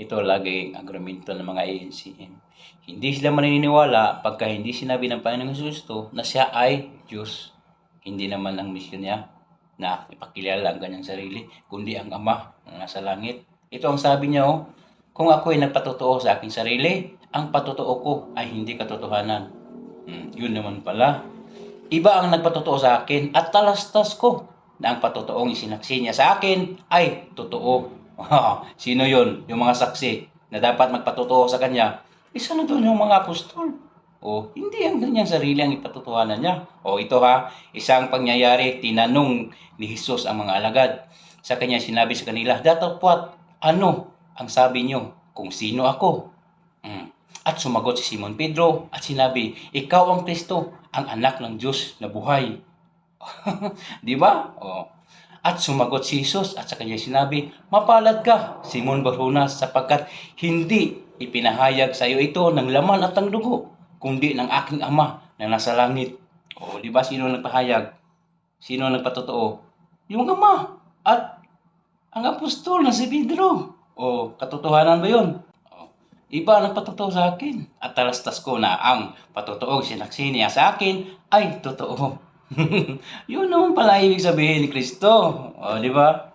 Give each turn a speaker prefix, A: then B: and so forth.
A: Ito laging argumento ng mga ANCM. Hindi sila maniniwala pagka hindi sinabi ng Panginoong Hesus na siya ay Diyos. Hindi naman ang misyon niya na ipakilala ang kanyang sarili, kundi ang Ama na nasa langit. Ito ang sabi niya, kung ako ay nagpatotoo sa aking sarili, ang patotoo ko ay hindi katotohanan. Yun naman pala. Iba ang nagpatotoo sa akin at talastas ko na ang patotoong isinaksi niya sa akin ay totoo. Sino yun? Yung mga saksi na dapat magpatotoo sa kanya. Isa na doon yung mga apostol. Hindi ang kanyang sarili ang ipatotohanan niya. Ito isang pangyayari, tinanong ni Jesus ang mga alagad. Sa kanya sinabi sa kanila, datapwat, ano ang sabi niyo kung sino ako? At sumagot si Simon Pedro at sinabi, ikaw ang Kristo, ang anak ng Diyos na buhay. Di ba? At sumagot si Jesus at sa kanya sinabi, mapalad ka, Simon Barjonas, sapagkat hindi ipinahayag sa iyo ito ng laman at ng dugo, kundi ng aking Ama na nasa langit. Di ba? Sino nagpahayag? Sino nagpatotoo? Yung Ama at ang apostol na si Pedro. Katotohanan ba yun? Iba ang patotoo sa akin at talastas ko na ang patotoong sinaksi niya sa akin ay totoo. Yun naman pala ibig sabihin ni Kristo. Di ba?